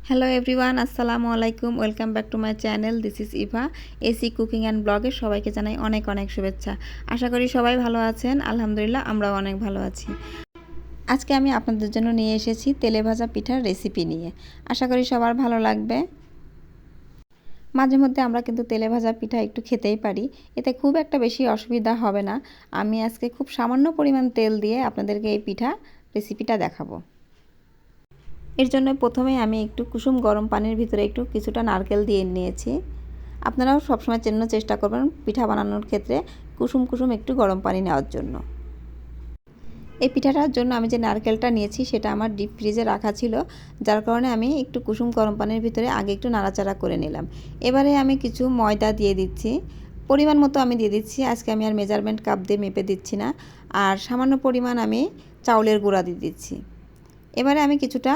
Hello everyone, আসসালামু আলাইকুম। Welcome back to my channel. This is Eva AC cooking and ব্লগে সবাইকে জানাই অনেক অনেক শুভেচ্ছা। আশা করি সবাই ভালো আছেন। আলহামদুলিল্লাহ, আমরাও অনেক ভালো আছি। আজকে আমি আপনাদের জন্য নিয়ে এসেছি তেলে ভাজা পিঠার রেসিপি নিয়ে। আশা করি সবার ভালো লাগবে। মাঝে মধ্যে আমরা কিন্তু তেলে ভাজা পিঠা একটু খেতেই পারি, এতে খুব একটা বেশি অসুবিধা হবে না। আমি আজকে খুব সামান্য পরিমাণ তেল দিয়ে আপনাদেরকে এই পিঠা রেসিপিটা দেখাবো। এর জন্য প্রথমেই আমি একটু কুসুম গরম পানির ভিতরে একটু কিছুটা নারকেল দিয়ে নিয়েছি। আপনারাও সবসময় চেষ্টা করবেন পিঠা বানানোর ক্ষেত্রে কুসুম কুসুম একটু গরম পানি নেওয়ার জন্য। এই পিঠাটার জন্য আমি যে নারকেলটা নিয়েছি সেটা আমার ডিপ ফ্রিজে রাখা ছিল, যার কারণে আমি একটু কুসুম গরম পানির ভিতরে আগে একটু নাড়াচাড়া করে নিলাম। এবারে আমি কিছু ময়দা দিয়ে দিচ্ছি, পরিমাণ মতো আমি দিয়ে দিচ্ছি। আজকে আমি আর মেজারমেন্ট কাপ দিয়ে মেপে দিচ্ছি না। আর সামান্য পরিমাণ আমি চাউলের গুঁড়া দিয়ে দিচ্ছি। এবারে আমি কিছুটা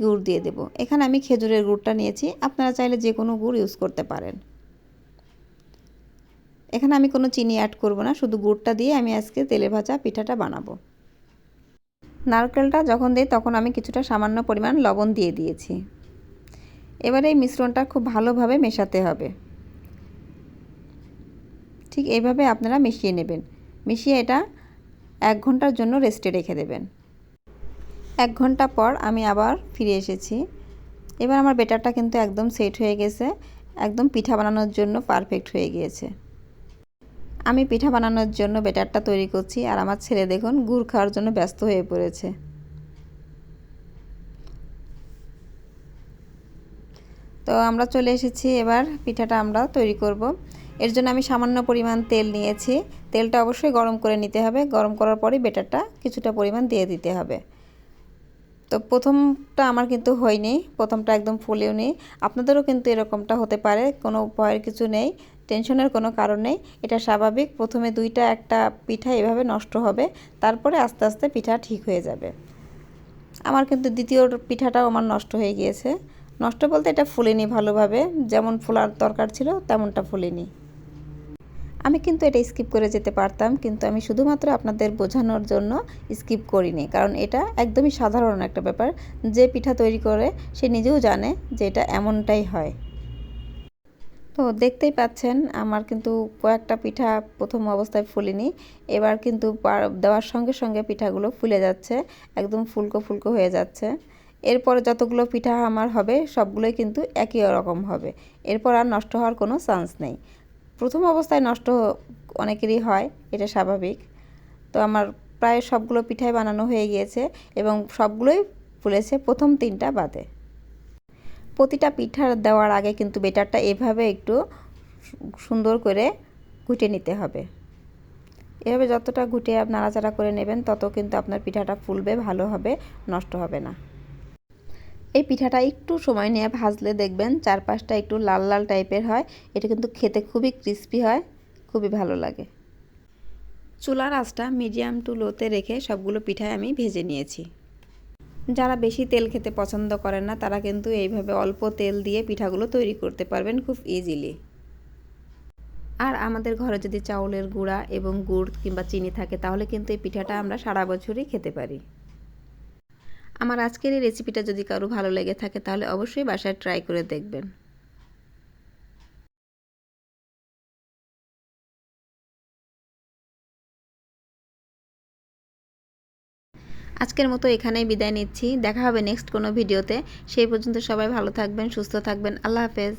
গুড় দিয়ে দেব। এখানে আমি খেজুরের গুড়টা নিয়েছি, আপনারা চাইলে যে কোনো গুড় ইউজ করতে পারেন। এখানে আমি কোনো চিনি অ্যাড করব না, শুধু গুড়টা দিয়ে আমি আজকে তেলে ভাজা পিঠাটা বানাবো। নারকেলটা যখন দিই তখন আমি কিছুটা সামান্য পরিমাণ লবণ দিয়ে দিয়েছি। এবারে এই মিশ্রণটা খুব ভালোভাবে মেশাতে হবে। ঠিক এইভাবে আপনারা মিশিয়ে নেবেন। মিশিয়ে এটা 1 ঘন্টার জন্য রেস্টে রেখে দেবেন। 1 ঘন্টা পর আমি আবার ফিরে এসেছি। এবার আমার ব্যাটারটা কিন্তু একদম সেট হয়ে গেছে, একদম পিঠা বানানোর জন্য পারফেক্ট হয়ে গিয়েছে। আমি পিঠা বানানোর জন্য ব্যাটারটা তৈরি করছি, আর আমার ছেলে দেখুন গুড় খাওয়ার জন্য ব্যস্ত হয়ে পড়েছে। তো আমরা চলে এসেছি, এবার পিঠাটা আমরা তৈরি করব। এর জন্য আমি সামান্য পরিমাণ তেল নিয়েছি। তেলটা অবশ্যই গরম করে নিতে হবে। গরম করার পরই ব্যাটারটা কিছুটা পরিমাণ দিয়ে দিতে হবে। তো প্রথমটা আমার কিন্তু হয়নি, প্রথমটা একদম ফুলেও নেই। আপনাদেরও কিন্তু এরকমটা হতে পারে, কোনো ভয়ের কিছু নেই, টেনশনের কোনো কারণ নেই। এটা স্বাভাবিক। প্রথমে দুইটা একটা পিঠা এভাবে নষ্ট হবে, তারপরে আস্তে আস্তে পিঠা ঠিক হয়ে যাবে। আমার কিন্তু দ্বিতীয় পিঠাটাও আমার নষ্ট হয়ে গিয়েছে। নষ্ট বলতে এটা ফুলেনি ভালোভাবে, যেমন ফোলার দরকার ছিল তেমনটা ফুলেনি। আমি কিন্তু এটা স্কিপ করে যেতে পারতাম, কিন্তু আমি শুধুমাত্র আপনাদের বোঝানোর জন্য স্কিপ করিনি, কারণ এটা একদমই সাধারণ একটা ব্যাপার। যে পিঠা তৈরি করে সে নিজেও জানে যে এটা এমনটাই হয়। তো দেখতেই পাচ্ছেন আমার কিন্তু কয়েকটা পিঠা প্রথম অবস্থায় ফুলেনি, এবার কিন্তু দেওয়ার সঙ্গে সঙ্গে পিঠাগুলো ফুলে যাচ্ছে, একদম ফুলকো ফুলকো হয়ে যাচ্ছে। এরপরে যতগুলো পিঠা আমার হবে সবগুলোই কিন্তু একই রকম হবে, এরপর আর নষ্ট হওয়ার কোনো চান্স নেই। প্রথম অবস্থায় নষ্ট অনেকেরই হয়, এটা স্বাভাবিক। তো আমার প্রায় সবগুলো পিঠাই বানানো হয়ে গিয়েছে এবং সবগুলোই ফুলেছে, প্রথম 3টা বাদে। প্রতিটা পিঠা দেওয়ার আগে কিন্তু ব্যাটারটা এভাবে একটু সুন্দর করে ঘুটে নিতে হবে। এভাবে যতটা ঘুটে নাড়াচাড়া করে নেবেন তত কিন্তু আপনার পিঠাটা ফুলবে, ভালো হবে, নষ্ট হবে না। এই পিঠাটা একটু সময় নিয়ে ভাজলে দেখবেন চারপাশটা একটু লাল লাল টাইপের হয়। এটা কিন্তু খেতে খুবই ক্রিস্পি হয়, খুবই ভালো লাগে। চুলার আঁচটা মিডিয়াম টু লোতে রেখে সবগুলো পিঠাই আমি ভেজে নিয়েছি। যারা বেশি তেল খেতে পছন্দ করেন না তারা কিন্তু এইভাবে অল্প তেল দিয়ে পিঠাগুলো তৈরি করতে পারবেন খুব ইজিলি। আর আমাদের ঘরে যদি চাউলের গুঁড়া এবং গুড় কিংবা চিনি থাকে তাহলে কিন্তু এই পিঠাটা আমরা সারা বছরই খেতে পারি। আমার আজকের এই রেসিপিটা যদি কারো ভালো লেগে থাকে তাহলে অবশ্যই বাসায় ট্রাই করে দেখবেন। আজকের মতো এখানেই বিদায় নিচ্ছি। দেখা হবে নেক্সট কোনো ভিডিওতে। সেই পর্যন্ত সবাই ভালো থাকবেন, সুস্থ থাকবেন। আল্লাহ হাফেজ।